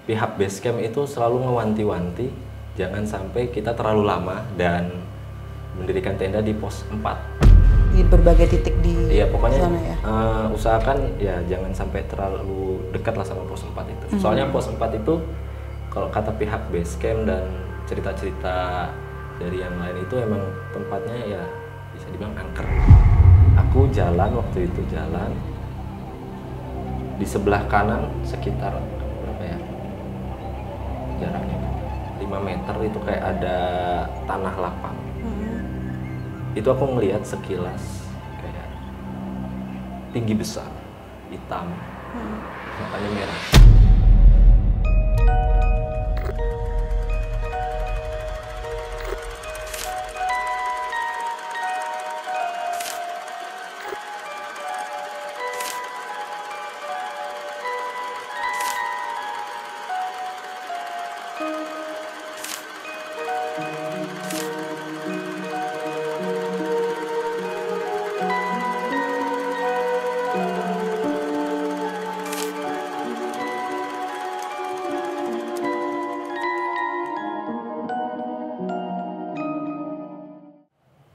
pihak base camp itu selalu ngewanti-wanti jangan sampai kita terlalu lama dan mendirikan tenda di pos 4. Di berbagai titik di Iya, pokoknya sana ya. Usahakan ya jangan sampai terlalu dekat lah sama pos 4 itu. Soalnya pos 4 itu kalau kata pihak base camp dan cerita-cerita dari yang lain itu emang tempatnya ya bisa dibilang angker. Aku jalan waktu itu di sebelah kanan sekitar berapa ya jaraknya 5 meter itu kayak ada tanah lapang. Itu aku ngelihat sekilas kayak tinggi besar, hitam, matanya merah.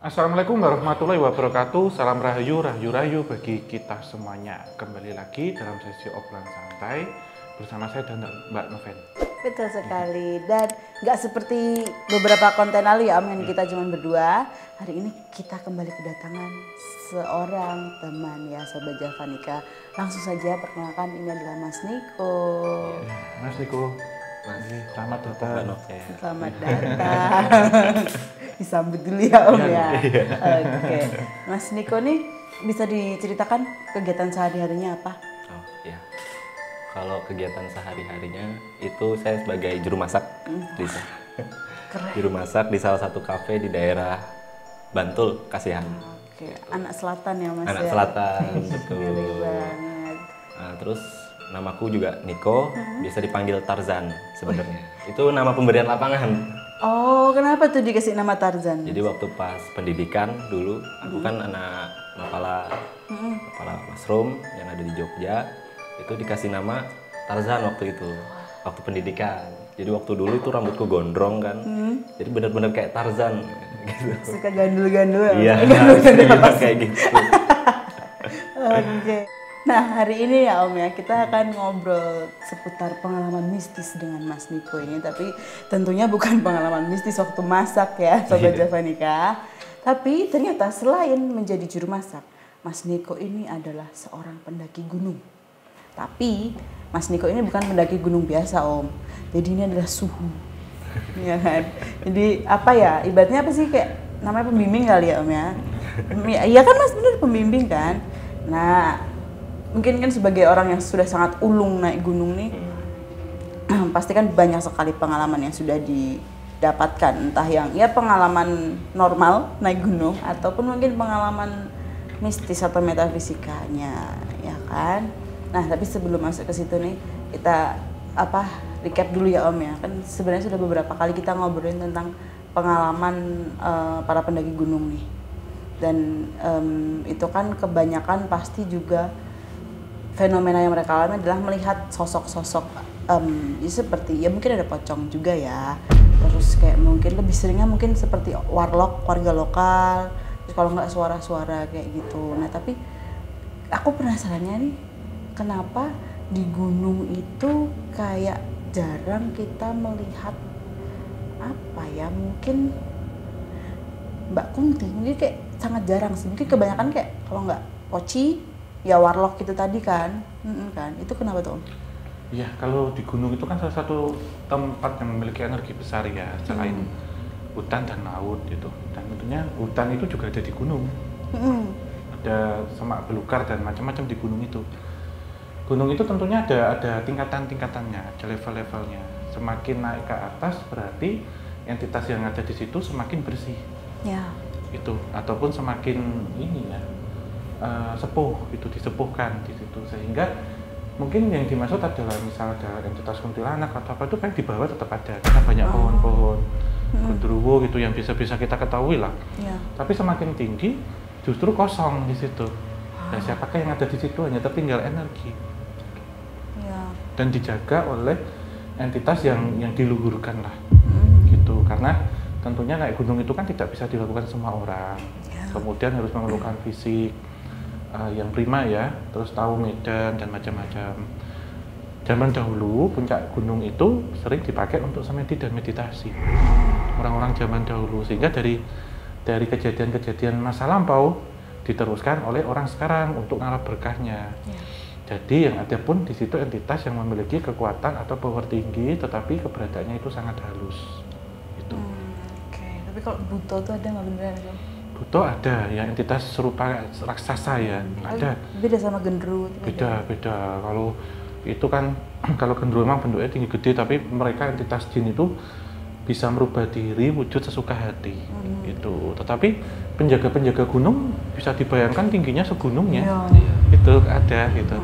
Assalamualaikum warahmatullahi wabarakatuh. Salam rahayu, rahayu bagi kita semuanya. Kembali lagi dalam sesi obrolan santai bersama saya dan Mbak Noven. Betul sekali, dan nggak seperti beberapa konten lalu ya Om, yang kita cuma berdua. Hari ini kita kembali kedatangan seorang teman ya, Sobat Javanika. Langsung saja perkenalkan, ini adalah Mas Niko. Mas Niko, selamat datang. Selamat datang. Disambut dulu ya Om ya. Oke, Mas Niko nih bisa diceritakan kegiatan sehari-harinya apa? Oh ya, kalau kegiatan sehari-harinya itu saya sebagai juru masak juru masak di salah satu kafe di daerah Bantul, Kasihan. Oke, anak selatan ya Mas. Anak ya? selatan, betul. Gede banget. Nah, terus namaku juga Niko, biasa dipanggil Tarzan sebenarnya. Itu nama pemberian lapangan. Oh, kenapa tuh dikasih nama Tarzan? Jadi waktu pas pendidikan dulu, aku kan anak Mapala Mushroom yang ada di Jogja, itu dikasih nama Tarzan waktu itu, waktu pendidikan. Jadi waktu dulu itu rambutku gondrong kan, jadi benar-benar kayak Tarzan gitu. Suka gandul-gandul. Iya, bisa dibilang kayak gitu. Oke. Nah, hari ini ya Om ya, kita akan ngobrol seputar pengalaman mistis dengan Mas Niko ini. Tapi tentunya bukan pengalaman mistis waktu masak ya, Sobat Javanika. Tapi ternyata selain menjadi juru masak, Mas Niko ini adalah seorang pendaki gunung. Tapi Mas Niko ini bukan pendaki gunung biasa Om. Jadi ini adalah suhu. Ya kan? Jadi apa ya, ibaratnya apa sih, kayak namanya pembimbing kali ya Om ya. Iya kan Mas, bener pembimbing kan. Nah, mungkin kan sebagai orang yang sudah sangat ulung naik gunung nih, pasti kan banyak sekali pengalaman yang sudah didapatkan, entah yang ya pengalaman normal naik gunung ataupun mungkin pengalaman mistis atau metafisikanya, ya kan. Nah, tapi sebelum masuk ke situ nih, kita recap dulu ya Om ya. Kan sebenarnya sudah beberapa kali kita ngobrolin tentang pengalaman para pendaki gunung nih. Dan itu kan kebanyakan pasti juga fenomena yang mereka alami adalah melihat sosok-sosok seperti ya mungkin ada pocong juga ya, terus kayak mungkin lebih seringnya mungkin seperti warlock, warga lokal, terus kalau nggak suara-suara kayak gitu. Nah tapi aku penasarannya nih, kenapa di gunung itu kayak jarang kita melihat apa ya, mungkin Mbak Kunti mungkin kayak sangat jarang sih, mungkin kebanyakan kayak kalau nggak poci ya warlock itu tadi kan, kan itu kenapa tuh Om? Iya, kalau di gunung itu kan salah satu tempat yang memiliki energi besar ya, selain hutan dan laut gitu. Dan tentunya hutan itu juga ada di gunung. Ada semak belukar dan macam-macam di gunung itu. Gunung itu tentunya ada tingkatan-tingkatannya, ada level-levelnya. Semakin naik ke atas berarti entitas yang ada di situ semakin bersih. Ya. Itu ataupun semakin ini ya, sepuh, itu disepuhkan di situ, sehingga mungkin yang dimaksud adalah misal ada entitas kuntilanak atau apa itu kan di bawah tetap ada karena banyak pohon-pohon gondrowo gitu yang bisa kita ketahui lah. Ya. Tapi semakin tinggi justru kosong di situ. Dan siapakah yang ada di situ, hanya tertinggal energi. Ya. Dan dijaga oleh entitas yang diluhurkan lah, gitu. Karena tentunya naik gunung itu kan tidak bisa dilakukan semua orang. Kemudian harus memerlukan fisik yang prima ya, terus tahu medan dan macam-macam. Zaman dahulu puncak gunung itu sering dipakai untuk semedi dan meditasi orang-orang zaman dahulu, sehingga dari kejadian-kejadian masa lampau diteruskan oleh orang sekarang untuk ngarap berkahnya. Jadi yang ada pun di situ entitas yang memiliki kekuatan atau power tinggi, tetapi keberadaannya itu sangat halus. Itu. Oke. Tapi kalau Buto tuh ada nggak beneran? Buto ada, ya entitas serupa raksasa ya, ada. Beda sama Gendruwo? Beda. Kalau itu kan, kalau Gendruwo memang bentuknya tinggi gede, tapi mereka entitas jin itu bisa merubah diri wujud sesuka hati, gitu. Tetapi penjaga-penjaga gunung bisa dibayangkan tingginya segunungnya, itu ada gitu.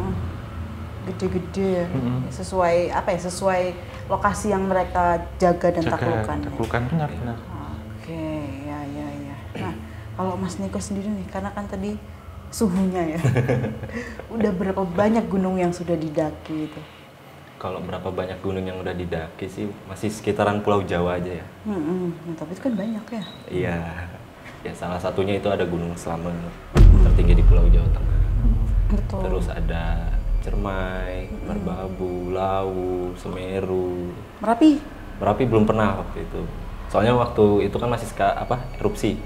Gede-gede, sesuai apa ya? Sesuai lokasi yang mereka jaga dan taklukkan. Taklukkan benar. Oke, ya. Nah, kalau Mas Niko sendiri nih, karena kan tadi suhunya ya, udah berapa banyak gunung yang sudah didaki itu? Kalau berapa banyak gunung yang udah didaki sih masih sekitaran Pulau Jawa aja ya. Nah, tapi itu kan banyak ya. Iya. Ya salah satunya itu ada Gunung Slamet tertinggi di Pulau Jawa Tengah. Betul. Terus ada Cermai, Merbabu, Lawu, Semeru. Merapi belum pernah waktu itu. Soalnya waktu itu kan masih erupsi.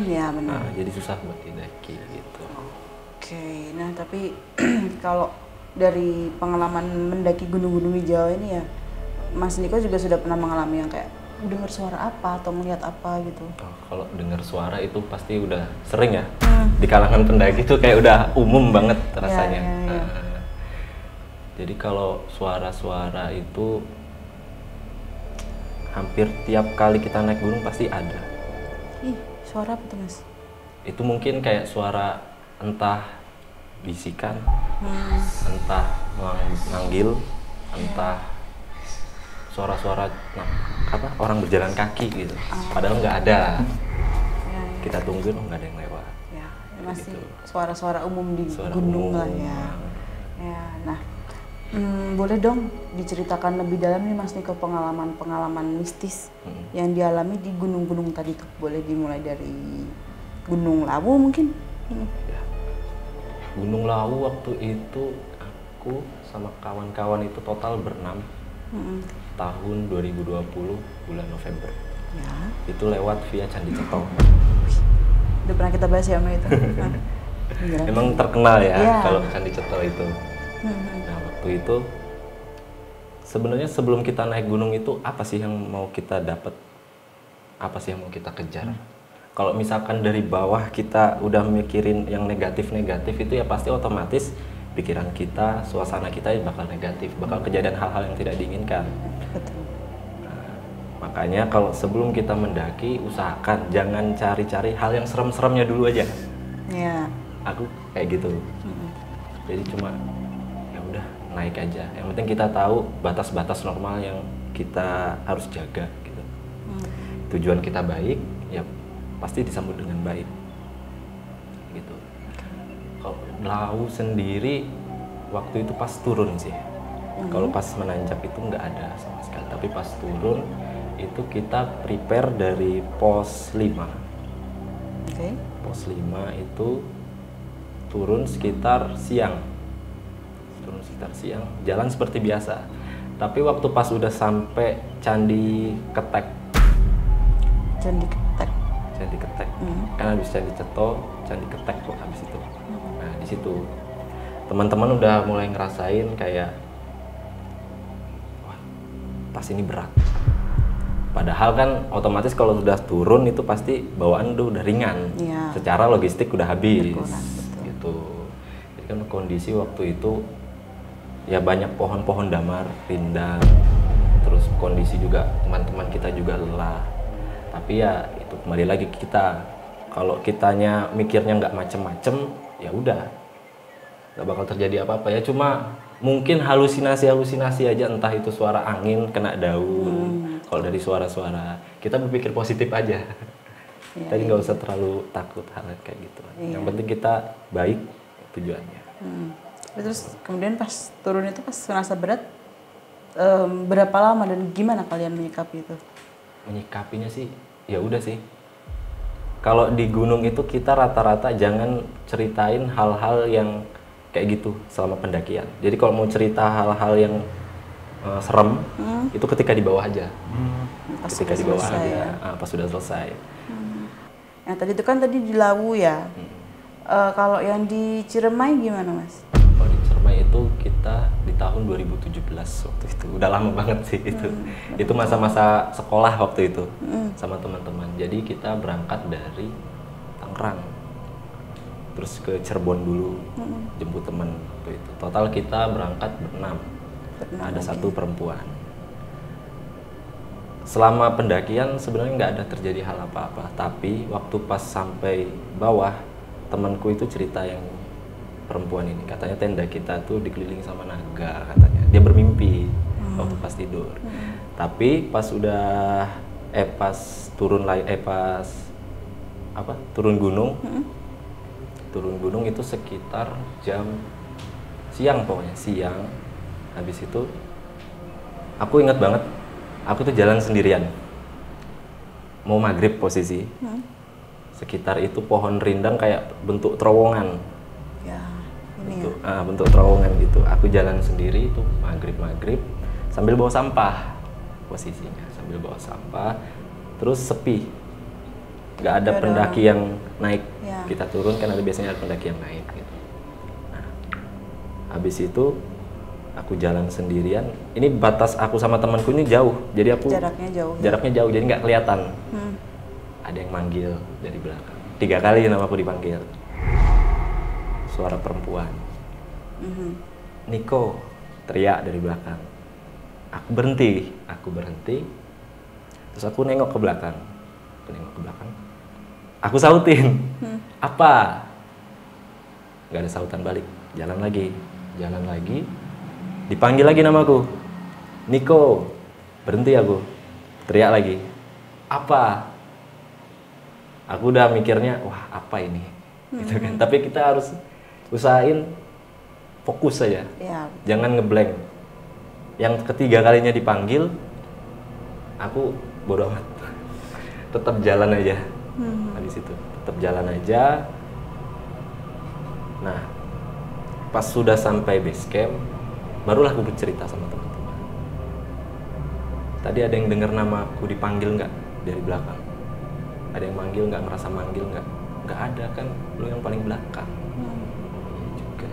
Ya benar. Nah, jadi susah buat didaki gitu. Oke, nah tapi kalau dari pengalaman mendaki gunung-gunung di Jawa ini ya, Mas Niko juga sudah pernah mengalami yang kayak dengar suara apa atau melihat apa gitu? Kalau dengar suara itu pasti udah sering ya. Di kalangan pendaki itu kayak udah umum banget rasanya. Ya. Jadi kalau suara-suara itu hampir tiap kali kita naik gunung pasti ada. Suara apa tuh Mas? Itu mungkin kayak suara entah bisikan, entah manggil, entah suara-suara orang berjalan kaki gitu. Padahal nggak ada. Kita tungguin nggak ada yang lewat. Ya, masih gitu. Suara-suara umum di suara gunung umum. lah ya. Ya, nah boleh dong diceritakan lebih dalam nih Mas Niko pengalaman mistis yang dialami di gunung-gunung tadi tuh. Boleh dimulai dari Gunung Lawu mungkin? Ya. Gunung Lawu waktu itu aku sama kawan-kawan itu total berenam. Tahun 2020 bulan November. Ya. Itu lewat via Candi Ceto. Udah pernah kita bahas ya sama itu. Emang terkenal ya kalau Candi Ceto itu. Nah waktu itu sebenarnya sebelum kita naik gunung itu apa sih yang mau kita dapat? Apa sih yang mau kita kejar? Kalau misalkan dari bawah kita udah mikirin yang negatif-negatif itu ya pasti otomatis pikiran kita, suasana kita bakal negatif, bakal kejadian hal-hal yang tidak diinginkan. Betul. Nah, makanya kalau sebelum kita mendaki usahakan jangan cari-cari hal yang serem-seremnya dulu aja. Ya. Aku kayak gitu. Jadi cuma ya udah naik aja. Yang penting kita tahu batas-batas normal yang kita harus jaga gitu. Tujuan kita baik, ya pasti disambut dengan baik gitu. Kalau Lawu sendiri waktu itu pas turun sih. Kalau pas menanjak itu nggak ada sama sekali, tapi pas turun itu kita prepare dari pos 5. Pos 5 itu turun sekitar siang, jalan seperti biasa. Tapi waktu pas udah sampai Candi Ketek, kan habis Candi Ceto, Candi Ketek kok habis itu. Nah di situ teman-teman udah mulai ngerasain kayak, wah tas ini berat. Padahal kan otomatis kalau sudah turun itu pasti bawaan udah ringan, secara logistik udah habis, gitu. Jadi kan kondisi waktu itu ya banyak pohon-pohon damar, rindang, terus kondisi juga teman-teman kita juga lelah. Tapi ya itu kembali lagi kita, kalau kitanya mikirnya nggak macem-macem, ya udah nggak bakal terjadi apa-apa ya. Cuma mungkin halusinasi aja, entah itu suara angin kena daun. Kalau dari suara-suara kita berpikir positif aja. Tadi nggak usah terlalu takut hal kayak gitu. Yang penting kita baik tujuannya. Terus kemudian pas turun itu pas merasa berat, berapa lama dan gimana kalian menyikapi itu? Menyikapinya sih ya udah sih. Kalau di gunung itu kita rata-rata jangan ceritain hal-hal yang kayak gitu selama pendakian. Jadi kalau mau cerita hal-hal yang serem itu ketika di bawah aja. Pas Ketika sudah di bawah selesai, aja, ya. pas sudah selesai. Yang tadi itu kan tadi di Lawu ya. Kalau yang di Ciremai gimana Mas? Kalau di Ciremai itu kita di tahun 2017 waktu itu. Udah lama banget sih itu. Itu masa-masa sekolah waktu itu sama teman-teman. Jadi kita berangkat dari Tangerang. Terus ke Cirebon dulu, jemput teman waktu itu. Total kita berangkat berenam. Ada satu perempuan. Selama pendakian sebenarnya nggak ada terjadi hal apa-apa. Tapi waktu pas sampai bawah, temanku itu cerita yang perempuan ini. Katanya tenda kita tuh dikelilingi sama naga katanya. Dia bermimpi waktu pas tidur. Tapi pas udah pas turun turun gunung. Turun gunung itu sekitar jam siang pokoknya, siang. Habis itu aku ingat banget, aku tuh jalan sendirian. Mau maghrib posisi. Sekitar itu pohon rindang kayak bentuk terowongan. Ya, ini ya. Bentuk terowongan gitu. Aku jalan sendiri itu maghrib sambil bawa sampah posisinya, sambil bawa sampah. Terus sepi, nggak ada pendaki yang naik. Ya. Kita turun kan ada biasanya ada pendaki yang naik gitu. Nah, habis itu aku jalan sendirian. Ini batas aku sama temanku ini jauh, jadi aku jaraknya jauh, jadi nggak kelihatan. Ada yang manggil dari belakang. 3 kali nama aku dipanggil. Suara perempuan. Niko, teriak dari belakang. Aku berhenti. Terus aku nengok ke belakang. Aku sautin. Apa? Gak ada sautan balik. Jalan lagi. Dipanggil lagi namaku. Niko. Berhenti aku. Teriak lagi. Apa? Aku udah mikirnya, wah apa ini? Gitu kan. Tapi kita harus usahain fokus saja. Ya. Jangan ngeblank. Yang ketiga kalinya dipanggil, aku bodo amat. Tetap jalan aja. Habis itu tetap jalan aja. Nah, pas sudah sampai base camp, barulah aku bercerita sama teman-teman. Tadi ada yang dengar nama aku dipanggil nggak dari belakang? Ada yang manggil nggak, ngerasa manggil nggak? Nggak ada kan, lu yang paling belakang. Iya juga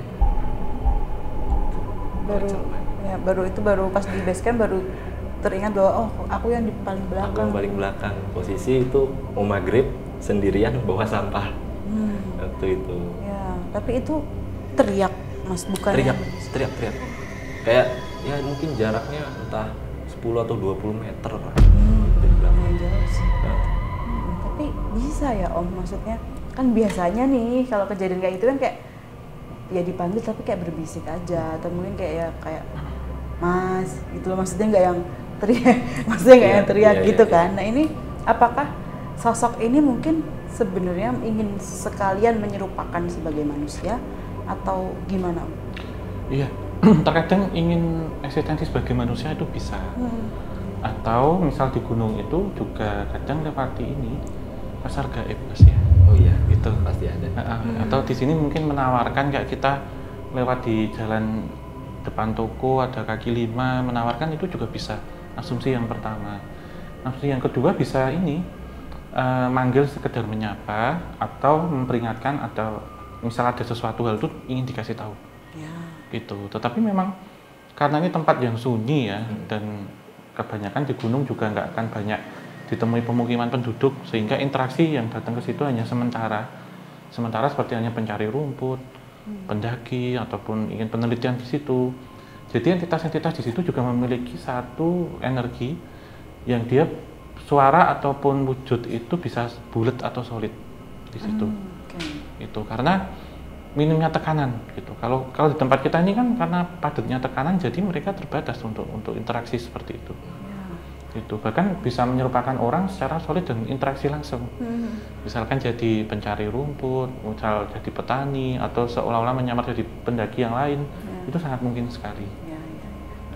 ya. Baru pas di base camp baru teringat bahwa aku yang di paling belakang. Aku yang paling belakang. Posisi itu mau maghrib sendirian bawa sampah. Waktu itu. Ya, tapi itu teriak Mas, bukan? Teriak. Kayak ya mungkin jaraknya entah 10 atau 20 meter lah. Dari belakang. Jauh sih. Tapi bisa ya Om, maksudnya kan biasanya nih kalau kejadian kayak itu kan kayak ya dipanggil tapi kayak berbisik aja, atau mungkin kayak Mas gitu loh, maksudnya nggak yang teriak, yang teriak gitu kan. Nah ini apakah sosok ini mungkin sebenarnya ingin sekalian menyerupakan sebagai manusia atau gimana Om? Iya, terkadang ingin eksistensi sebagai manusia itu bisa. Atau misal di gunung itu juga kadang lewati ini pasar gaib Mas ya. Oh iya, itu pasti ada. Atau di sini mungkin menawarkan kayak kita lewat di jalan depan toko ada kaki 5 menawarkan, itu juga bisa. Asumsi yang pertama. Asumsi yang kedua bisa ini manggil sekedar menyapa atau memperingatkan, atau misal ada sesuatu hal itu ingin dikasih tahu. Ya. Gitu. Tetapi memang karena ini tempat yang sunyi ya, dan kebanyakan di gunung juga nggak akan banyak ditemui pemukiman penduduk, sehingga interaksi yang datang ke situ hanya sementara seperti hanya pencari rumput, pendaki, ataupun ingin penelitian di situ. Jadi entitas-entitas di situ juga memiliki satu energi yang dia suara ataupun wujud itu bisa bulat atau solid di situ. Itu karena minimnya tekanan gitu. Kalau di tempat kita ini kan karena padatnya tekanan, jadi mereka terbatas untuk interaksi seperti itu. Itu bahkan bisa menyerupakan orang secara solid dan interaksi langsung. Misalkan jadi pencari rumput, misal jadi petani, atau seolah-olah menyamar jadi pendaki yang lain, itu sangat mungkin sekali.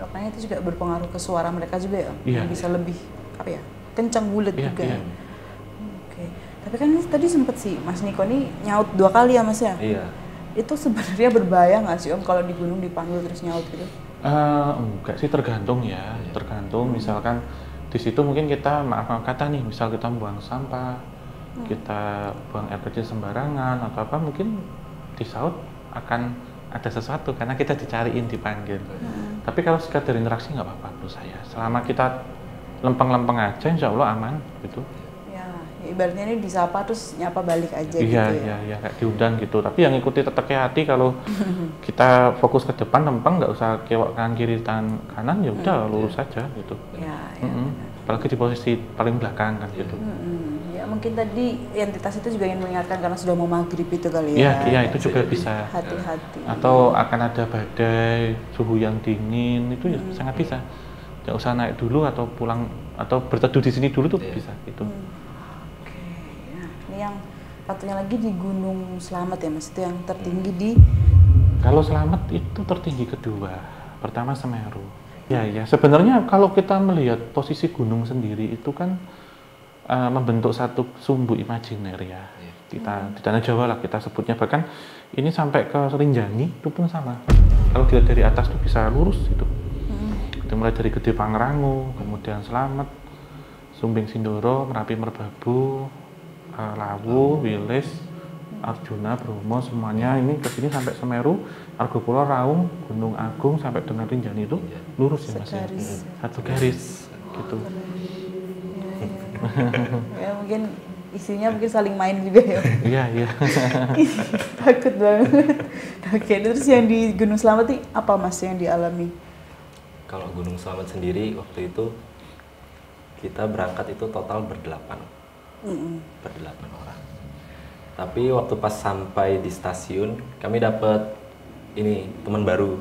Makanya itu juga berpengaruh ke suara mereka juga ya. Iya. Bisa lebih apa ya? Kencang bulat Iya, juga. iya. Oke. Tapi kan tadi sempet sih Mas Niko nih nyaut 2 kali ya Mas ya? Iya. Itu sebenarnya berbahaya nggak sih Om kalau di gunung dipanggil terus nyaut gitu? Enggak sih, tergantung ya, tergantung. Misalkan di situ mungkin kita maaf kata nih, misal kita buang sampah, kita buang air kecil sembarangan atau apa, mungkin disaut akan ada sesuatu karena kita dicariin, dipanggil. Tapi kalau sekadar interaksi nggak apa-apa menurut saya. Selama kita lempeng-lempeng aja, insya Allah aman gitu. Ya ibaratnya ini disapa terus nyapa balik aja Iya, gitu ya. iya, kayak diundang gitu. Tapi yang ikuti tetap hati kalau kita fokus ke depan, lempeng, nggak usah kewak kanan kiri tangan kanan, ya udah lurus saja gitu. Ya, Apalagi di posisi paling belakang kan gitu. Ya mungkin tadi entitas itu juga ingin mengingatkan karena sudah mau maghrib itu kali ya. Iya, itu juga bisa. Hati-hati. Atau akan ada badai, suhu yang dingin, itu ya sangat bisa. Nggak usah naik dulu atau pulang atau berteduh di sini dulu tuh bisa gitu. Oke, nah ini yang satunya lagi di Gunung Slamet ya Mas, itu yang tertinggi di... Kalau Slamet itu tertinggi kedua, pertama Semeru. Ya, sebenarnya kalau kita melihat posisi gunung sendiri itu kan membentuk satu sumbu imajiner ya. Kita di tanah Jawa lah kita sebutnya, bahkan ini sampai ke Rinjani itu pun sama. Kalau dilihat dari atas tuh bisa lurus gitu. Kita mulai dari Gede Pangrango, kemudian Slamet, Sumbing Sindoro, Merapi Merbabu, Lawu, Wilis, Arjuna, Bromo, semuanya ini ke sini sampai Semeru, Argopuro, Raung, Gunung Agung sampai dengan Rinjani itu lurus ya Mas ya. Satu garis gitu. Ya mungkin isinya mungkin saling main juga ya. Iya. Takut banget. Oke, terus yang di Gunung Slamet nih apa Mas yang dialami? Kalau Gunung Slamet sendiri waktu itu kita berangkat itu total berdelapan orang. Tapi waktu pas sampai di stasiun kami dapat ini teman baru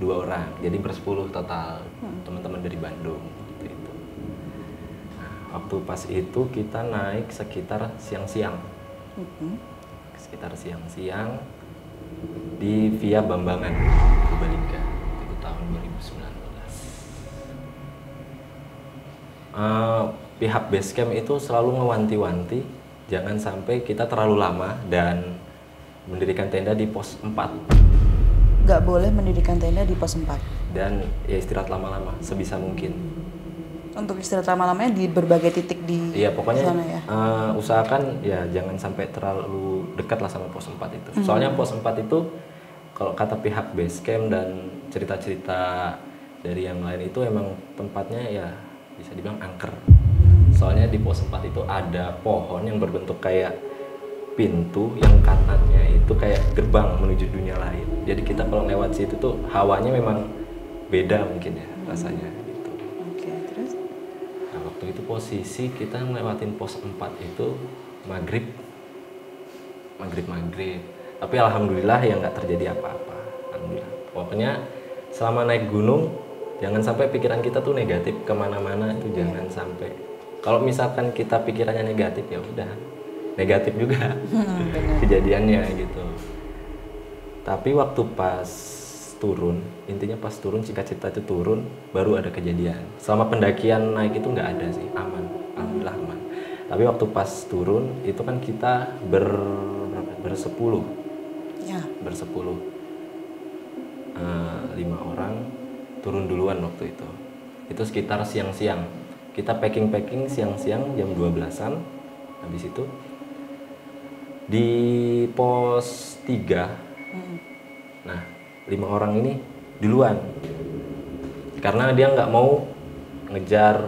2 orang, jadi ber-10 total teman-teman dari Bandung gitu itu. Nah, waktu pas itu kita naik sekitar siang-siang, di Via Bambangan Purbalingga itu tahun 2019. Pihak Basecamp itu selalu ngewanti-wanti jangan sampai kita terlalu lama dan mendirikan tenda di pos 4. Nggak boleh mendirikan tenda di pos 4. Dan ya istirahat lama-lama sebisa mungkin. Untuk istirahat lama-lamanya di berbagai titik di pokoknya sana ya? Usahakan ya jangan sampai terlalu dekat lah sama pos 4 itu. Soalnya pos 4 itu kalau kata pihak Basecamp dan cerita-cerita dari yang lain itu emang tempatnya ya bisa dibilang angker. Soalnya di pos 4 itu ada pohon yang berbentuk kayak pintu yang kanannya itu kayak gerbang menuju dunia lain. Jadi kita kalau lewat situ tuh hawanya memang beda mungkin ya rasanya gitu. Oke, terus? Nah, waktu itu posisi kita ngelewatin pos 4 itu maghrib. Tapi alhamdulillah ya nggak terjadi apa-apa. Alhamdulillah. Pokoknya selama naik gunung jangan sampai pikiran kita tuh negatif kemana-mana itu jangan sampai. Kalau misalkan kita pikirannya negatif ya udah negatif juga kejadiannya gitu. Tapi waktu pas turun, intinya pas turun Cika Cipta itu turun baru ada kejadian. Selama pendakian naik itu nggak ada sih, aman, alhamdulillah aman. Tapi waktu pas turun itu kan kita bersepuluh, bersepuluh, 5 orang turun duluan waktu itu. Itu sekitar siang-siang. Kita packing siang-siang jam 12-an. Habis itu di pos 3. Nah, 5 orang ini duluan. Karena dia nggak mau ngejar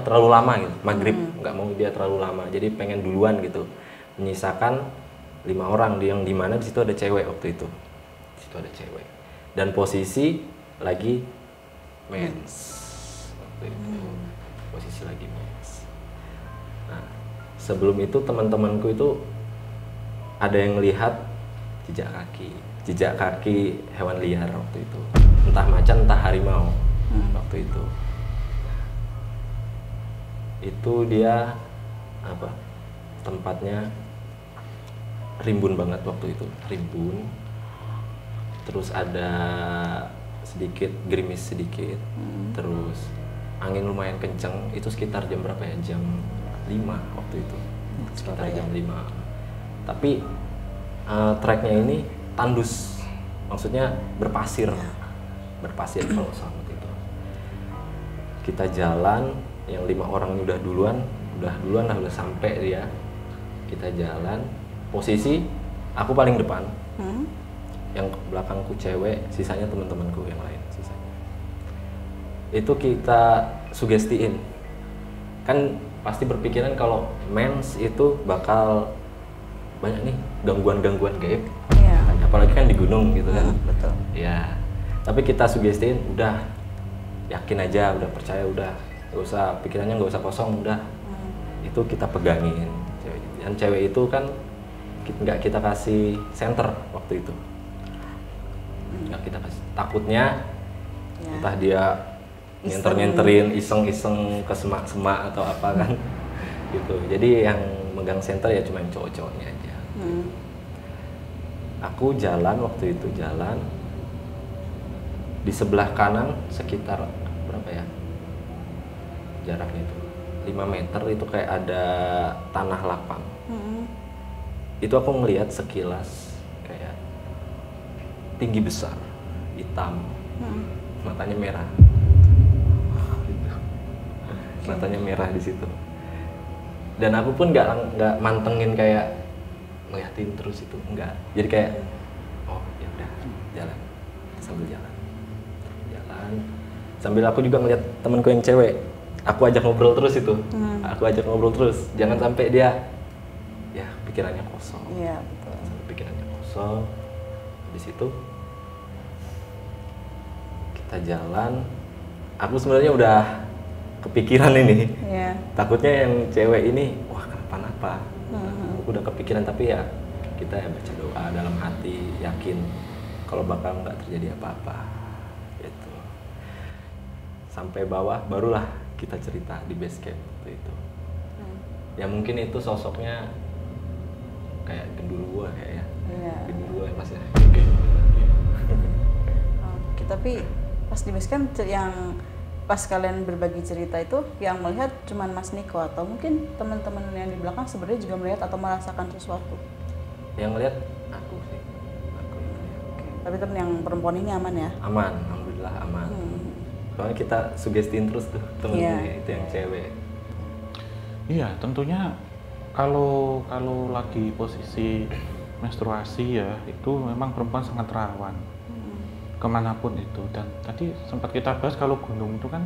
terlalu lama gitu. Maghrib nggak mau dia terlalu lama. Jadi pengen duluan gitu. Menyisakan 5 orang yang dimana di situ ada cewek waktu itu. Di situ ada cewek. Dan posisi lagi mens. Waktu itu. Posisi lagi mens. Nah, sebelum itu teman-temanku itu ada yang lihat jejak kaki hewan liar waktu itu, entah macan entah harimau waktu itu. Itu dia tempatnya rimbun banget waktu itu, rimbun. Terus ada sedikit gerimis sedikit, terus angin lumayan kenceng. Itu sekitar jam berapa ya? Jam 5 waktu itu, sekitar jam 5. Tapi treknya ini tandus, maksudnya berpasir, berpasir kalau selamat itu. Kita jalan, yang 5 orang ini udah duluan lah, udah sampai dia. Kita jalan, posisi aku paling depan, yang belakangku cewek, sisanya teman-temanku yang lain sisanya. Itu kita sugestiin, kan pasti berpikiran kalau mens itu bakal banyak nih gangguan-gangguan gaib, apalagi kan di gunung gitu kan. Betul. Ya, tapi kita sugestiin, udah yakin aja, udah percaya, udah nggak usah pikirannya, nggak usah kosong, udah itu kita pegangin. Dan cewek itu kan nggak kita kasih center waktu itu, nggak kita kasih, takutnya entah dia nyenter-nyenterin, iseng-iseng ke semak-semak atau apa kan gitu. Jadi yang megang center ya cuma yang cowok-cowoknya aja. Aku jalan waktu itu, jalan di sebelah kanan sekitar berapa ya jaraknya itu, 5 meter itu kayak ada tanah lapang. Itu aku ngelihat sekilas kayak tinggi besar, hitam, matanya merah. Matanya merah di situ. Dan aku pun nggak mantengin kayak ngeliatin terus itu, enggak. Jadi kayak oh ya udah, jalan sambil jalan. Sambil aku juga ngeliat temanku yang cewek. Aku ajak ngobrol terus itu. Aku ajak ngobrol terus. Jangan sampai dia ya pikirannya kosong. Iya, betul. Pikirannya kosong. Habis itu kita jalan. Aku sebenarnya udah kepikiran ini. Iya. Takutnya yang cewek ini wah kenapa-napa. Aku udah kepikiran, tapi ya kita ya baca doa dalam hati, yakin kalau bakal nggak terjadi apa-apa. Gitu. Sampai bawah barulah kita cerita di base camp waktu itu. Ya mungkin itu sosoknya kayak gendruwo kayak ya. Gendruwo ya Mas ya. Oke, tapi pas di base camp yang pas kalian berbagi cerita itu yang melihat cuman Mas Niko atau mungkin teman-teman yang di belakang sebenarnya juga melihat atau merasakan sesuatu? Yang melihat aku sih. Aku. Oke. Tapi teman yang perempuan ini aman ya? Aman, alhamdulillah aman. Soalnya kita sugestiin terus tuh temen itu yang cewek. Iya, tentunya kalau lagi posisi menstruasi ya, itu memang perempuan sangat rawan kemanapun itu. Dan tadi sempat kita bahas kalau gunung itu kan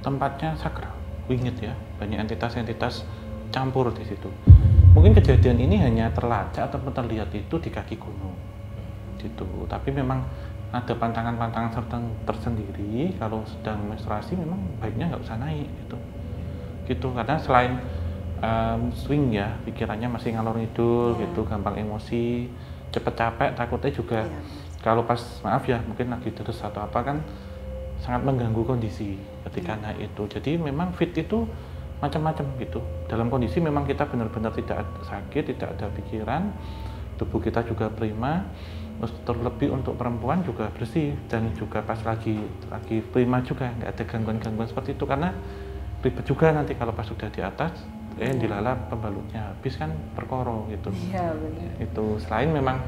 tempatnya sakral, wingit ya, banyak entitas-entitas campur di situ. Mungkin kejadian ini hanya terlacak atau terlihat itu di kaki gunung gitu. Tapi memang ada pantangan-pantangan tersendiri kalau sedang menstruasi memang baiknya nggak usah naik gitu karena selain swing ya, pikirannya masih ngalor ngidul gitu, gampang emosi, cepet capek, takutnya juga kalau pas maaf ya mungkin lagi terus atau apa kan sangat mengganggu kondisi ketika naik itu. Jadi memang fit itu macam-macam gitu, dalam kondisi memang kita benar-benar tidak sakit, tidak ada pikiran, tubuh kita juga prima. Terlebih untuk perempuan juga bersih dan juga pas lagi prima juga, nggak ada gangguan-gangguan seperti itu karena ribet juga nanti kalau pas sudah di atas dilalap pembalutnya habis kan perkoro gitu. Iya benar. Itu selain memang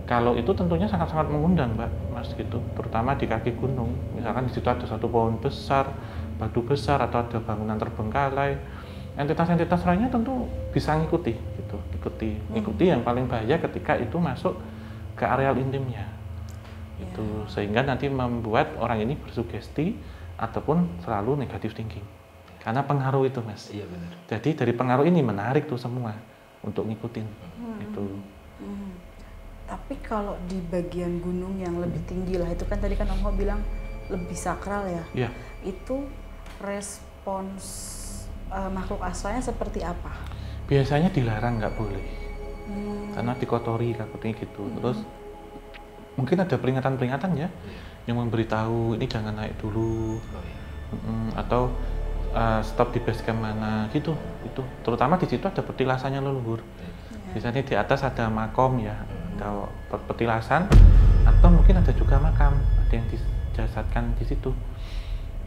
kalau itu tentunya sangat-sangat mengundang Mbak Mas gitu, terutama di kaki gunung misalkan di situ ada satu pohon besar, batu besar atau ada bangunan terbengkalai, entitas-entitas lainnya tentu bisa ngikuti gitu, ikuti yang paling bahaya ketika itu masuk ke areal intimnya itu sehingga nanti membuat orang ini bersugesti ataupun selalu negatif thinking karena pengaruh itu Mas. Iya benar. Jadi dari pengaruh ini menarik tuh semua untuk ngikutin itu. Tapi kalau di bagian gunung yang lebih tinggi lah itu kan tadi kan Om Ho bilang lebih sakral ya. Iya. Itu respons makhluk asalnya seperti apa? Biasanya dilarang nggak boleh. Karena dikotori takutnya gitu. Terus mungkin ada peringatan-peringatan ya yang memberitahu ini jangan naik dulu atau stop di base camp mana gitu. Itu terutama di situ ada petilasannya leluhur. Biasanya di atas ada makom ya, ada petilasan atau mungkin ada juga makam, ada yang dijasadkan di situ.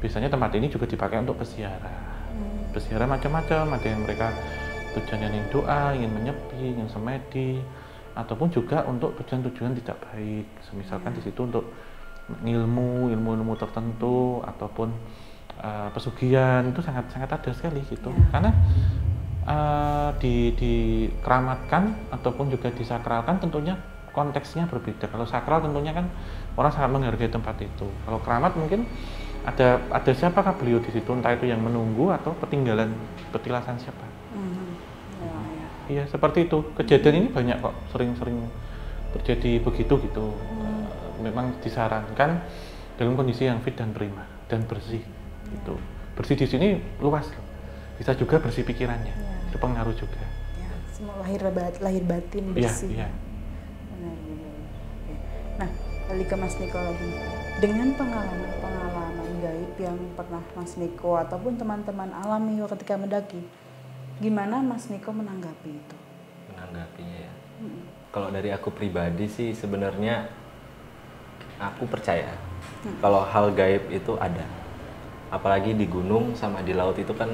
Biasanya tempat ini juga dipakai untuk peziarah. Peziarah macam-macam, ada yang mereka tujuannya ingin doa, ingin menyepi, ingin semedi, ataupun juga untuk tujuan-tujuan tidak baik. Misalkan di situ untuk ilmu tertentu ataupun pesugihan, itu sangat ada sekali gitu. Karena dikeramatkan ataupun juga disakralkan tentunya konteksnya berbeda. Kalau sakral tentunya kan orang sangat menghargai tempat itu. Kalau keramat mungkin ada siapakah beliau di situ, entah itu yang menunggu atau petilasan siapa. Iya, seperti itu. Kejadian ini banyak kok, sering-sering terjadi begitu gitu. Memang disarankan dalam kondisi yang fit dan prima dan bersih. Gitu. Bersih di sini luas, bisa juga bersih pikirannya, itu pengaruh juga. Semua lahir batin bersih. Iya. Benar. Nah, balik ke Mas Niko lagi. Dengan pengalaman gaib yang pernah Mas Niko ataupun teman-teman alami ketika mendaki, gimana Mas Niko menanggapi itu? Menanggapinya ya. Kalau dari aku pribadi sih sebenarnya aku percaya kalau hal gaib itu ada. Apalagi di gunung sama di laut itu kan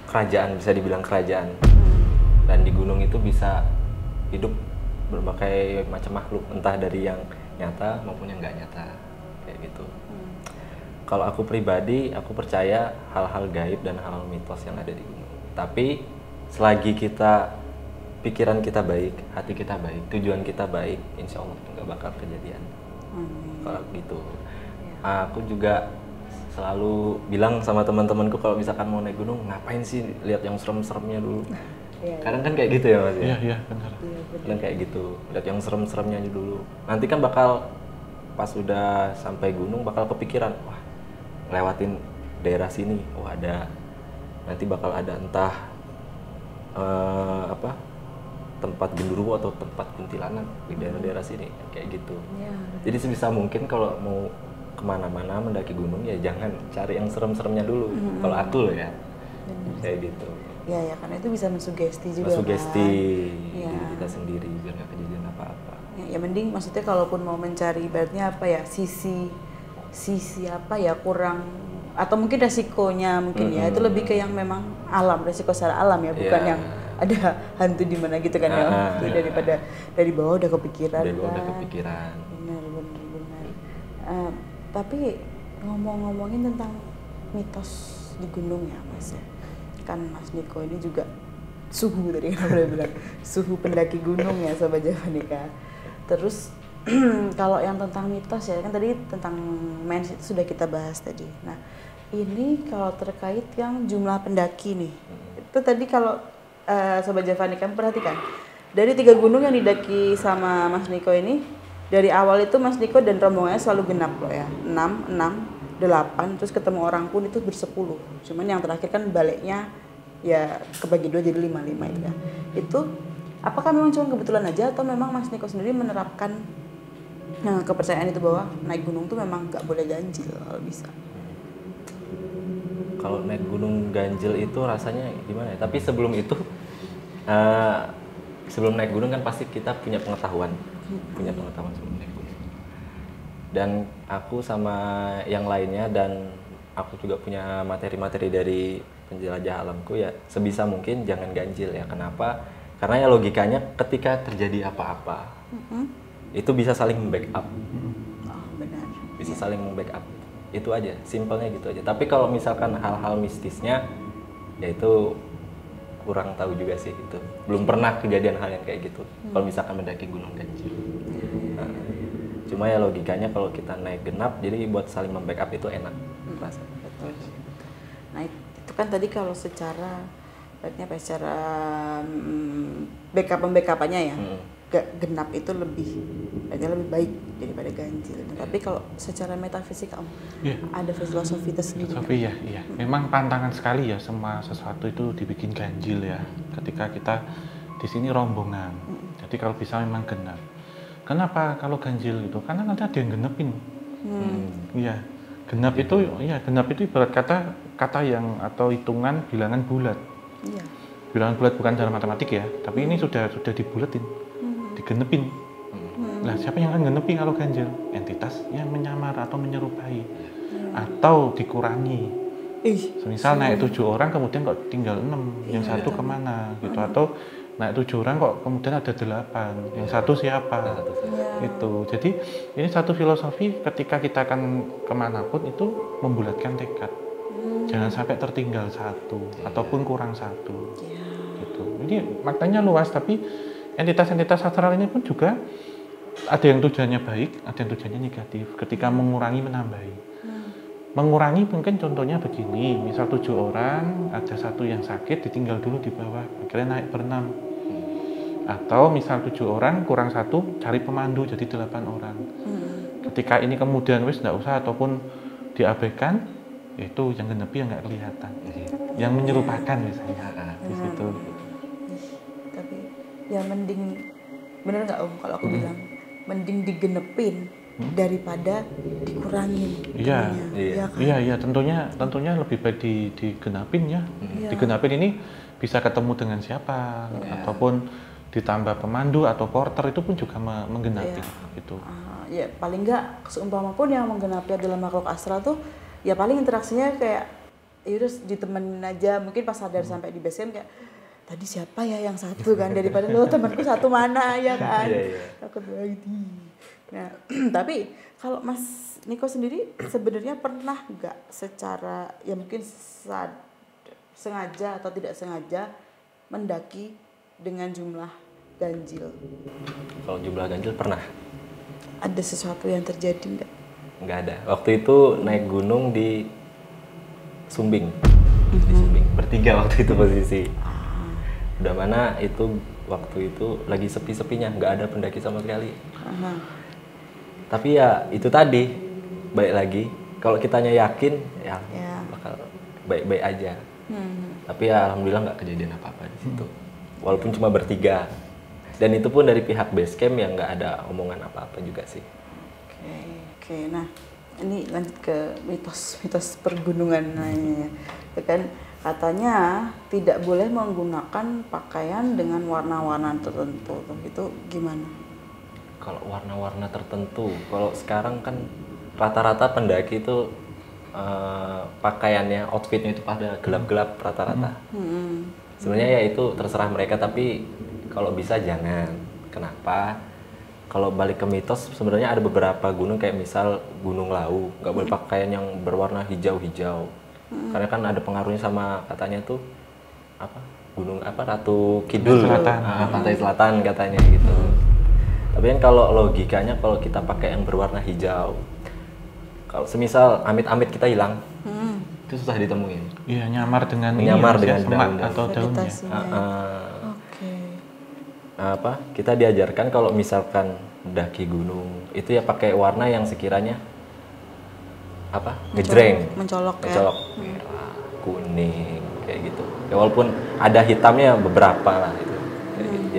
kerajaan, bisa dibilang kerajaan. Dan di gunung itu bisa hidup berbagai macam makhluk, entah dari yang nyata maupun yang nggak nyata, kayak gitu. Kalau aku pribadi, aku percaya hal-hal gaib dan hal-hal mitos yang ada di gunung. Tapi selagi pikiran kita baik, hati kita baik, tujuan kita baik, insya Allah nggak bakal kejadian. Kalau gitu, aku juga selalu bilang sama teman-temanku kalau misalkan mau naik gunung, ngapain sih lihat yang serem-seremnya dulu. Kadang kan kayak gitu ya Mas ya? Iya, benar. Kadang kayak gitu, lihat yang serem-seremnya aja dulu. Nanti kan bakal pas udah sampai gunung bakal kepikiran, wah lewatin daerah sini, nanti bakal ada entah tempat genderuwo atau tempat kuntilanak di daerah-daerah sini, kayak gitu. Jadi sebisa mungkin kalau mau kemana-mana mendaki gunung ya jangan cari yang serem-seremnya dulu. Kalau aku loh ya, kayak gitu. Ya, karena itu bisa mensugesti juga. Mensugesti diri kita sendiri biar nggak kejadian apa-apa. Ya mending maksudnya kalaupun mau mencari ibaratnya sisi kurang atau mungkin resikonya ya itu lebih ke yang memang resiko secara alam ya, bukan yang ada hantu di mana gitu kan ya. Daripada dari bawah udah kepikiran. Benar. Tapi ngomongin tentang mitos di gunung ya Mas ya. Kan Mas Niko ini juga suhu tadi kan udah bilang suhu pendaki gunung ya Sobat Javanika. Terus kalau yang tentang mitos ya kan tadi tentang mens itu sudah kita bahas tadi. Nah ini kalau terkait yang jumlah pendaki nih, itu tadi kalau Sobat Javanika perhatikan dari 3 gunung yang didaki sama Mas Niko ini, dari awal itu Mas Niko dan rombongannya selalu genap loh ya, 6, 8, terus ketemu orang pun itu bersepuluh. Cuman yang terakhir kan baliknya ya kebagi 2 jadi 5 itu ya. Itu apakah memang cuma kebetulan aja atau memang Mas Niko sendiri menerapkan kepercayaan itu bahwa naik gunung tuh memang nggak boleh ganjil kalau bisa? Kalau naik gunung ganjil itu rasanya gimana ya? Tapi sebelum itu, sebelum naik gunung kan pasti kita punya pengetahuan sebelum naik gunung. Dan aku sama yang lainnya dan aku juga punya materi-materi dari penjelajah alamku ya, sebisa mungkin jangan ganjil ya. Kenapa? Karena ya logikanya ketika terjadi apa-apa itu bisa saling membackup. Benar. Bisa saling membackup. Itu aja, simpelnya gitu aja. Tapi kalau misalkan hal-hal mistisnya ya itu kurang tahu juga sih itu. Belum pernah kejadian hal yang kayak gitu. Kalau misalkan mendaki gunung ganjil. Cuma ya logikanya kalau kita naik genap, jadi buat saling membackup itu enak. Betul. Nah itu kan tadi kalau secara backup-backupannya ya, genap itu lebih baik daripada ganjil. Tapi kalau secara metafisika ada filosofi tersendiri. Filosofi ya. Memang pantangan sekali ya semua sesuatu itu dibikin ganjil ya. Ketika kita di sini rombongan, jadi kalau bisa memang genap. Kenapa kalau ganjil itu? Karena nanti ada yang genepin. Iya, genap itu ibarat kata yang atau hitungan bilangan bulat. Iya. Bilangan bulat bukan dalam matematik ya, tapi ini sudah dibulatin, digenepin. Nah, siapa yang akan genepi kalau ganjil? Entitas yang menyamar atau menyerupai atau dikurangi. Misal naik 7 orang kemudian kok tinggal 6, yang satu kemana gitu, atau naik 7 orang kok kemudian ada 8, yang satu siapa itu. Jadi ini satu filosofi ketika kita akan kemanapun itu membulatkan tekad, jangan sampai tertinggal satu ataupun kurang satu gitu. Ini maknanya luas, tapi entitas-entitas astral ini pun juga ada yang tujuannya baik, ada yang tujuannya negatif ketika mengurangi menambahi. Mengurangi mungkin contohnya begini, misal 7 orang, ada satu yang sakit, ditinggal dulu di bawah, akhirnya naik ber-6. Atau misal 7 orang, kurang satu, cari pemandu, jadi 8 orang. Ketika ini kemudian wis nggak usah, ataupun diabaikan, itu yang genepi yang nggak kelihatan. Yang menyerupakan misalnya, di situ. Tapi ya mending, bener nggak Om kalau aku bilang, mending digenepin daripada dikurangin. Iya, tentunya lebih baik digenapin ya. Digenapin ini bisa ketemu dengan siapa, ataupun ditambah pemandu atau porter, itu pun juga menggenapi gitu. Ya paling nggak seumpama pun yang menggenapi adalah makhluk astral tuh, ya paling interaksinya kayak yaudah ditemenin aja, mungkin pas sadar sampai di base camp kayak tadi siapa ya yang satu kan, daripada lo temanku satu mana ya kan. Takut banget. Nah, tapi kalau Mas Niko sendiri sebenarnya pernah nggak secara ya mungkin sengaja atau tidak sengaja mendaki dengan jumlah ganjil? Kalau jumlah ganjil pernah. Ada sesuatu yang terjadi nggak? Nggak ada. Waktu itu naik gunung di Sumbing. Di Sumbing. Bertiga waktu itu posisi. Udah mana itu waktu itu lagi sepi-sepinya, nggak ada pendaki sama sekali. Tapi ya itu tadi, baik lagi kalau kitanya yakin ya bakal baik-baik aja. Tapi ya alhamdulillah nggak kejadian apa-apa di situ, walaupun cuma bertiga, dan itu pun dari pihak base camp yang nggak ada omongan apa-apa juga sih. Oke. Nah ini lanjut ke mitos pergunungan lainnya, ya kan katanya tidak boleh menggunakan pakaian dengan warna-warna tertentu, itu gimana? Kalau warna-warna tertentu, kalau sekarang kan rata-rata pendaki itu pakaiannya, outfitnya itu pada gelap-gelap rata-rata. Sebenarnya ya itu terserah mereka, tapi kalau bisa jangan. Kenapa? Kalau balik ke mitos, sebenarnya ada beberapa gunung kayak misal Gunung Lawu, nggak boleh pakaian yang berwarna hijau-hijau. Karena kan ada pengaruhnya sama katanya tuh apa? Gunung apa? Ratu Kidul, Pantai Selatan katanya gitu. Tapi kan kalau logikanya kalau kita pakai yang berwarna hijau, kalau semisal amit-amit kita hilang, itu susah ditemuin. Iya, nyamar dengan daun atau daunnya. Apa? Kita diajarkan kalau misalkan mendaki gunung, itu ya pakai warna yang sekiranya apa? Ngejreng, mencolok. Merah, kuning, kayak gitu. Ya, walaupun ada hitamnya beberapa lah itu.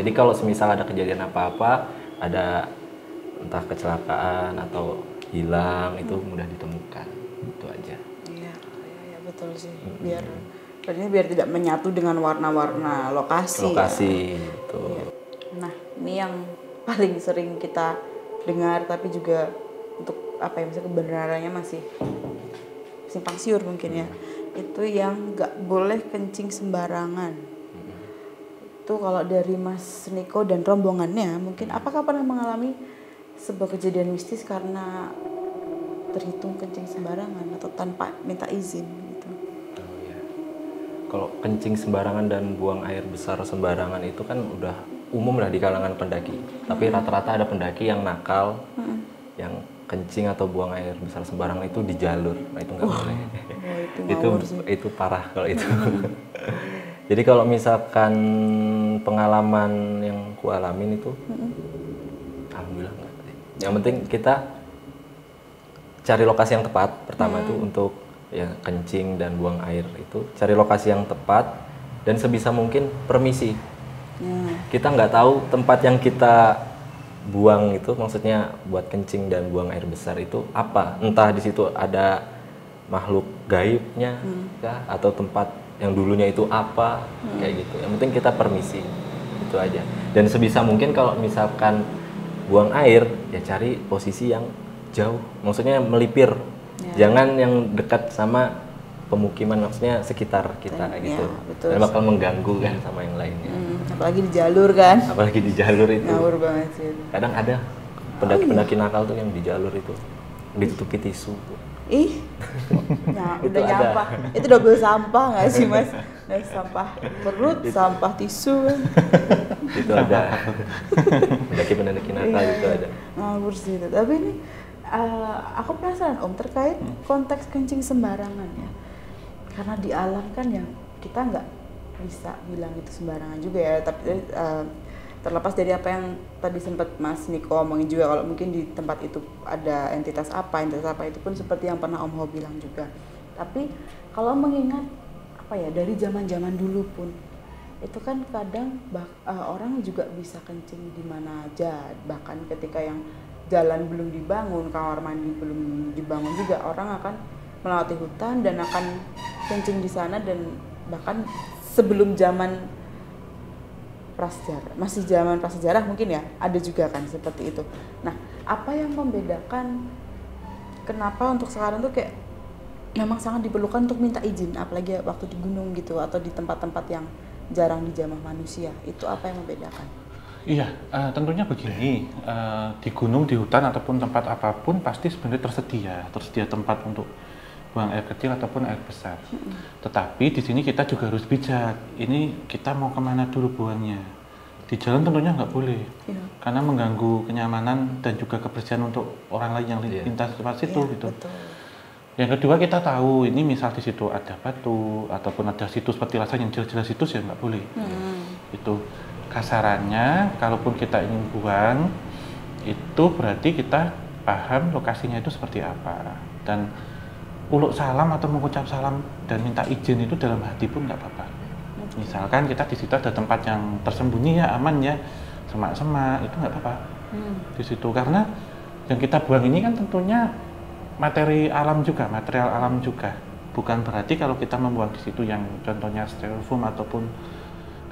Jadi kalau semisal ada kejadian apa-apa, ada entah kecelakaan atau hilang, itu mudah ditemukan, itu aja. Iya betul sih, biar tidak menyatu dengan warna-warna lokasi itu. Iya. Nah ini yang paling sering kita dengar, tapi juga untuk apa ya, misalnya kebenarannya masih simpang siur mungkin ya, itu yang nggak boleh kencing sembarangan. Itu kalau dari Mas Niko dan rombongannya, mungkin apakah pernah mengalami sebuah kejadian mistis karena terhitung kencing sembarangan atau tanpa minta izin gitu? Kalau kencing sembarangan dan buang air besar sembarangan itu kan udah umum lah di kalangan pendaki. Tapi rata-rata ada pendaki yang nakal, yang kencing atau buang air besar sembarangan itu di jalur. Nah itu nggak boleh. Itu parah kalau itu. Jadi kalau misalkan pengalaman yang ku alamin itu, alhamdulillah enggak. Yang penting kita cari lokasi yang tepat. Pertama itu untuk ya kencing dan buang air itu, cari lokasi yang tepat dan sebisa mungkin permisi. Kita nggak tahu tempat yang kita buang itu, maksudnya buat kencing dan buang air besar itu apa. Entah di situ ada makhluk gaibnya kah, atau tempat yang dulunya itu apa, kayak gitu. Yang penting kita permisi, itu aja. Dan sebisa mungkin kalau misalkan buang air ya cari posisi yang jauh, maksudnya melipir, jangan yang dekat sama pemukiman, maksudnya sekitar kita gitu. Dan bakal mengganggu kan sama yang lainnya. Apalagi di jalur kan. Apalagi di jalur itu. Ngawur banget sih. Kadang ada pendaki-pendaki nakal tuh yang di jalur itu ditutupi tisu. Ih, udah nyampah. Itu double sampah nggak sih Mas? Nah, sampah perut, sampah tisu kan. Itu ada. Pendaki-pendaki nakal itu ada. Ngawur sih itu. Tapi ini aku penasaran Om terkait konteks kencing sembarangan ya. Karena di alam kan ya kita nggak bisa bilang itu sembarangan juga ya. Tapi terlepas dari apa yang tadi sempat Mas Niko omongin juga, kalau mungkin di tempat itu ada entitas apa itu pun seperti yang pernah Om Ho bilang juga. Tapi kalau mengingat apa ya dari zaman-zaman dulu pun itu kan kadang orang juga bisa kencing di mana aja, bahkan ketika yang jalan belum dibangun, kamar mandi belum dibangun juga orang akan melewati hutan dan akan kencing di sana, dan bahkan sebelum zaman prasejarah, masih zaman prasejarah mungkin ya, ada juga kan seperti itu. Nah, apa yang membedakan kenapa untuk sekarang tuh kayak memang sangat diperlukan untuk minta izin, apalagi waktu di gunung gitu atau di tempat-tempat yang jarang dijamah manusia, itu apa yang membedakan? Iya, tentunya begini, di gunung, di hutan ataupun tempat apapun pasti sebenarnya tersedia tempat untuk buang air kecil ataupun air besar. Tetapi di sini kita juga harus bijak. Ini kita mau kemana dulu buangnya? Di jalan tentunya nggak boleh, karena mengganggu kenyamanan dan juga kebersihan untuk orang lain yang lintas lewat situ gitu. Betul. Yang kedua, kita tahu ini misal di situ ada batu ataupun ada situs petilasan yang jelas-jelas situs ya nggak boleh. Itu kasarannya, kalaupun kita ingin buang, itu berarti kita paham lokasinya itu seperti apa, dan uluk salam atau mengucap salam dan minta izin itu dalam hati pun nggak apa-apa. Misalkan kita di situ ada tempat yang tersembunyi ya, aman ya, semak-semak, itu nggak apa-apa di situ, karena yang kita buang ini kan tentunya material alam juga. Bukan berarti kalau kita membuang di situ yang contohnya styrofoam ataupun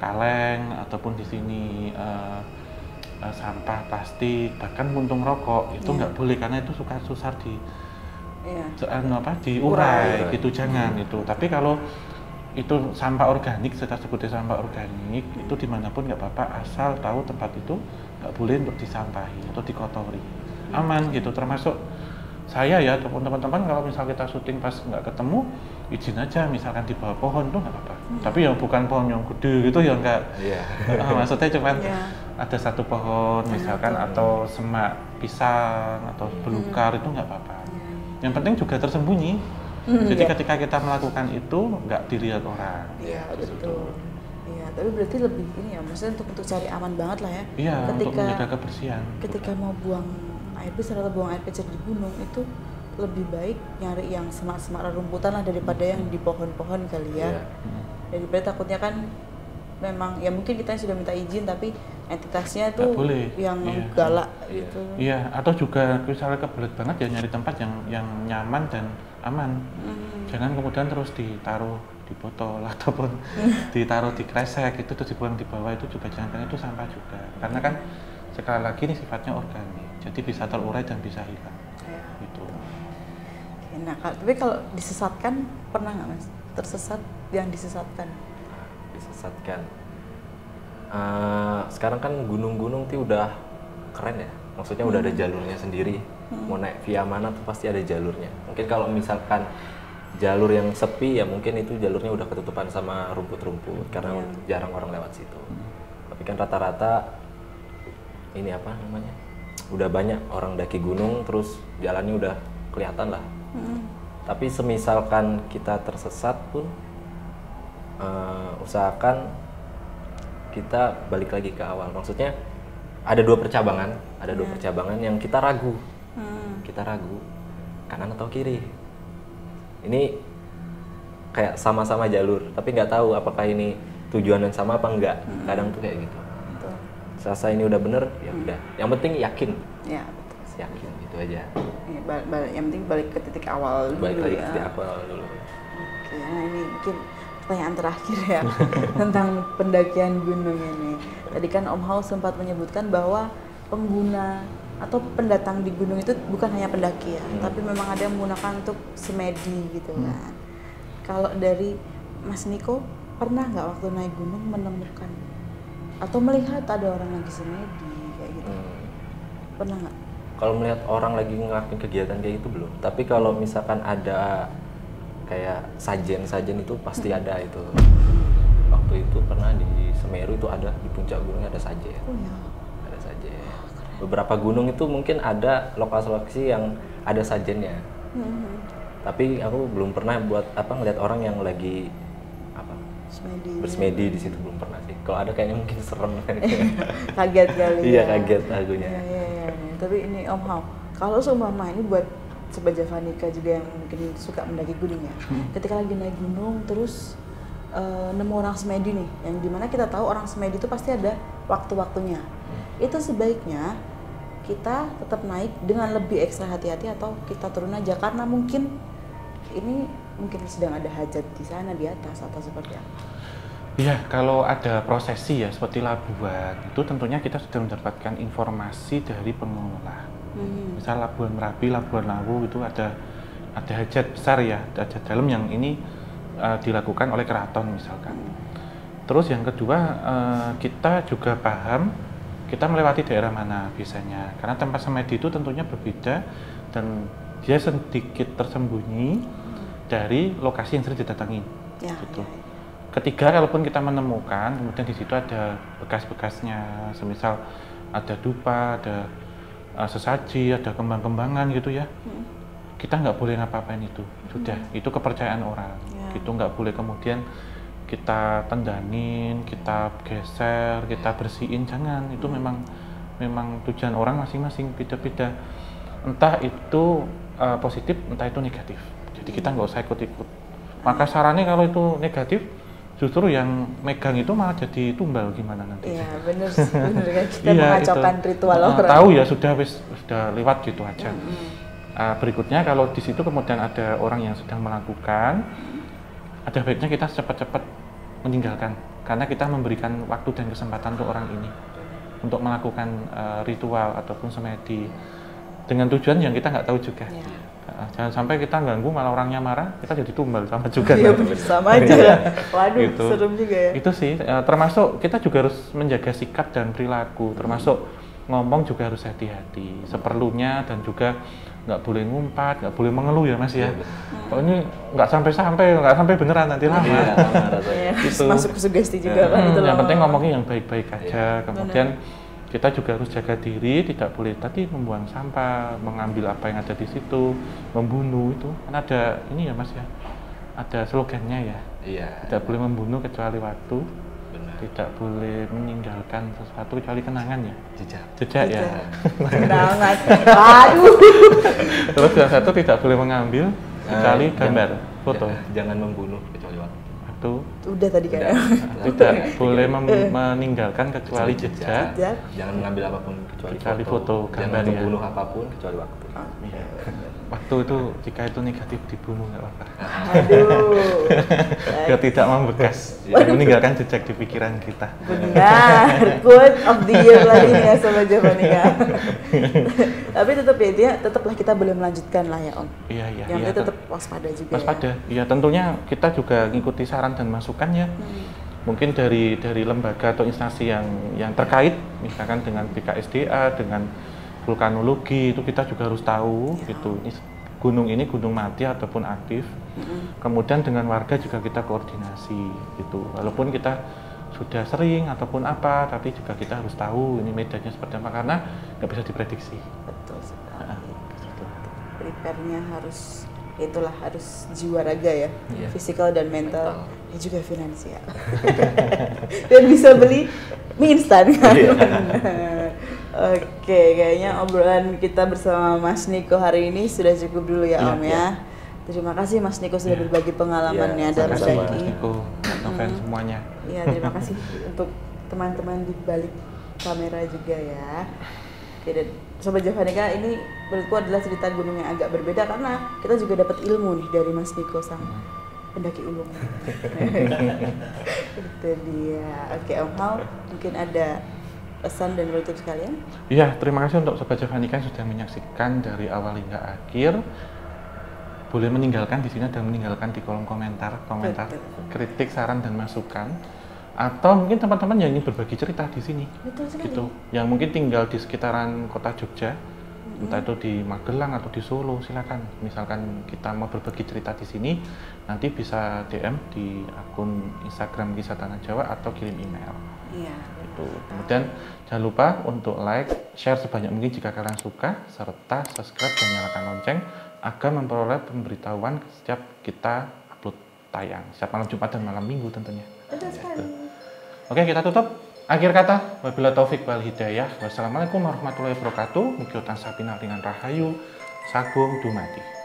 kaleng ataupun di sini sampah plastik, bahkan puntung rokok itu nggak boleh, karena itu suka susah diurai gitu, jangan itu. Tapi kalau itu sampah organik, kita sebutnya sampah organik, itu dimanapun nggak apa-apa, asal tahu tempat itu nggak boleh untuk disampahi atau dikotori, aman gitu. Termasuk saya ya ataupun teman-teman, kalau misal kita syuting pas nggak ketemu, izin aja misalkan di bawah pohon tuh nggak apa-apa. Tapi ya bukan pohon yang gede gitu ya, nggak. Maksudnya cuman ada satu pohon misalkan atau semak pisang atau belukar, itu nggak apa-apa. Yang penting juga tersembunyi. Jadi ketika kita melakukan itu nggak dilihat orang. Iya, betul. Iya, tapi berarti lebih ini ya, maksudnya untuk cari aman banget lah ya. Iya, untuk menjaga kebersihan. Ketika mau buang air besar atau buang air kecil di gunung, itu lebih baik nyari yang semak-semak rerumputan lah daripada yang di pohon-pohon kali ya. Daripada takutnya kan memang ya mungkin kita sudah minta izin tapi entitasnya itu yang galak gitu. Iya, atau juga misalnya kebelet banget ya, nyari tempat yang nyaman dan aman. Jangan kemudian terus ditaruh di botol ataupun ditaruh di kresek itu terus dibuang di bawah, itu juga jangan, karena itu sampah juga. Karena kan sekali lagi ini sifatnya organik, jadi bisa terurai dan bisa hilang. Gitu. Nah, tapi kalau disesatkan pernah nggak Mas? Tersesat yang disesatkan? Disesatkan. Sekarang kan gunung-gunung tuh udah keren ya, maksudnya udah ada jalurnya sendiri. Mau naik via mana tuh pasti ada jalurnya. Mungkin kalau misalkan jalur yang sepi ya mungkin itu jalurnya udah ketutupan sama rumput-rumput karena jarang orang lewat situ. Tapi kan rata-rata ini apa namanya, udah banyak orang daki gunung, terus jalannya udah kelihatan lah. Tapi semisalkan kita tersesat pun usahakan kita balik lagi ke awal. Maksudnya ada dua percabangan yang kita ragu. Kita ragu kanan atau kiri. Ini kayak sama-sama jalur, tapi nggak tahu apakah ini tujuan yang sama apa enggak. Kadang tuh kayak gitu. Serasa ini udah bener, ya udah. Yang penting yakin. Ya, betul. Yakin gitu aja. Ya, yang penting balik ke titik awal dulu. Balik lagi ke titik awal dulu. Oke, nah ini mungkin pertanyaan terakhir ya tentang pendakian gunung ini. Tadi kan Om Ho sempat menyebutkan bahwa pengguna atau pendatang di gunung itu bukan hanya pendaki ya, tapi memang ada yang menggunakan untuk semedi gitu kan. Kalau dari Mas Niko, pernah nggak waktu naik gunung menemukan atau melihat ada orang lagi semedi kayak gitu? Pernah nggak? Kalau melihat orang lagi ngelakuin kegiatan kayak gitu belum. Tapi kalau misalkan ada kayak sajen itu pasti ada itu. Waktu itu pernah di Semeru itu ada, di puncak gunungnya ada sajen. Oh ya. Ada sajen. Beberapa gunung itu mungkin ada lokasi-lokasi yang ada sajennya. Tapi aku belum pernah ngeliat orang yang lagi bersemedi di situ, belum pernah sih. Kalau ada kayaknya mungkin serem. Kaget kali ya. Iya, kaget akunya. Iya. Tapi ini Om Hao, kalau seumpama ini buat Sobat Javanika juga yang mungkin suka mendaki gunung ya. Ketika lagi naik gunung terus nemu orang semedi nih, yang dimana kita tahu orang semedi itu pasti ada waktu-waktunya. Itu sebaiknya kita tetap naik dengan lebih ekstra hati-hati atau kita turun aja karena mungkin sedang ada hajat di sana di atas atau seperti apa? Iya, kalau ada prosesi ya seperti Labuan itu tentunya kita sudah mendapatkan informasi dari pengelola. Misal Labuan Merapi, Labuan Lawu itu ada hajat besar ya, ada hajat dalam yang ini dilakukan oleh keraton misalkan. Terus yang kedua kita juga paham kita melewati daerah mana biasanya, karena tempat semedi itu tentunya berbeda dan dia sedikit tersembunyi dari lokasi yang sering didatangi. Gitu. Ketiga, kalaupun kita menemukan, kemudian di situ ada bekas-bekasnya, semisal ada dupa, ada sesaji, ada kembang-kembangan gitu ya. Kita nggak boleh ngapa-ngapain itu, sudah itu kepercayaan orang. Gitu nggak boleh kemudian kita tendanin, kita geser, kita bersihin, jangan. Itu memang tujuan orang masing-masing beda-beda. Entah itu positif, entah itu negatif. Jadi kita nggak usah ikut-ikut. Maka sarannya kalau itu negatif, justru yang megang itu malah jadi tumbal gimana nanti. Iya benar kan kita mengacaukan ritual orang. Tahu ya sudah lewat gitu aja. Berikutnya kalau di situ kemudian ada orang yang sedang melakukan, ada baiknya kita cepat-cepat meninggalkan karena kita memberikan waktu dan kesempatan untuk orang ini untuk melakukan ritual ataupun semedi dengan tujuan yang kita nggak tahu juga. Jangan sampai kita ganggu malah orangnya marah, kita jadi tumbal sama juga. Iya sama aja. Waduh, gitu. serem juga ya. Itu sih termasuk kita juga harus menjaga sikap dan perilaku, termasuk ngomong juga harus hati-hati seperlunya dan juga nggak boleh ngumpat, nggak boleh mengeluh ya Mas ya. Kalau ini nggak sampai beneran nanti lama. Gitu. Masuk sugesti juga kan itu. Yang penting ngomongnya yang baik-baik aja. Kemudian kita juga harus jaga diri, tidak boleh tadi membuang sampah, mengambil apa yang ada di situ, membunuh itu. Kan ada ini ya Mas ya, ada slogannya ya. Tidak boleh membunuh kecuali waktu. Tidak boleh meninggalkan sesuatu kecuali kenangan ya. Jejak ya. Kenangan. Aduh. Terus yang satu tidak boleh mengambil kecuali gambar, foto. Jangan membunuh kecuali waktu. Udah tadi kan. Tidak boleh meninggalkan kecuali jejak. Jangan mengambil apapun kecuali foto. Gambar jangan membunuh apapun kecuali waktu. Waktu itu jika itu negatif dibunuh nggak apa-apa. Aduh. Biar tidak membekas, meninggalkan jejak di pikiran kita. Benar, quote of the year lagi nih ya Sobat Javanika. Tapi tetaplah kita boleh melanjutkan lah ya Om. Iya. Yang penting tetap waspada juga. Waspada, ya tentunya kita juga ngikuti saran dan masukan ya. Mungkin dari lembaga atau instansi yang terkait, misalkan dengan BKSDA, dengan vulkanologi itu kita juga harus tahu gitu. Gunung ini gunung mati ataupun aktif. Kemudian dengan warga juga kita koordinasi gitu. Walaupun kita sudah sering ataupun apa, tapi juga kita harus tahu ini medannya seperti apa karena nggak bisa diprediksi. Betul sekali. Prepare-nya harus jiwa raga ya, fisikal dan mental, ya juga finansial. Dan bisa beli mie instan kan. Oke, kayaknya obrolan kita bersama Mas Niko hari ini sudah cukup dulu ya Om ya. Terima kasih Mas Niko sudah berbagi pengalamannya dalam Mas Niko, semuanya. Iya, terima kasih untuk teman-teman di balik kamera juga ya. Oke, dan Sobat Javanika, ini menurutku adalah cerita gunung yang agak berbeda karena kita juga dapat ilmu nih dari Mas Niko sang pendaki ulung. Itu dia. Oke Om Hao, mungkin ada pesan dan penutup sekalian? Iya, terima kasih untuk Sobat Javanika yang sudah menyaksikan dari awal hingga akhir. Boleh meninggalkan di sini dan meninggalkan di kolom komentar kritik, saran dan masukan. Atau mungkin teman-teman yang ingin berbagi cerita di sini. Betul sekali. Gitu. Yang mungkin tinggal di sekitaran kota Jogja, entah itu di Magelang atau di Solo, silakan. Misalkan kita mau berbagi cerita di sini, nanti bisa DM di akun Instagram Kisah Tanah Jawa atau kirim email. Iya. Itu. Kemudian jangan lupa untuk like, share sebanyak mungkin jika kalian suka, serta subscribe dan nyalakan lonceng agar memperoleh pemberitahuan setiap kita upload tayang setiap malam Jumat dan malam Minggu tentunya. Betul sekali. Oke, kita tutup. Akhir kata, wabillahi taufik wal hidayah. Wassalamualaikum warahmatullahi wabarakatuh. Mugi tansah pinaringan rahayu, sagung dumadi.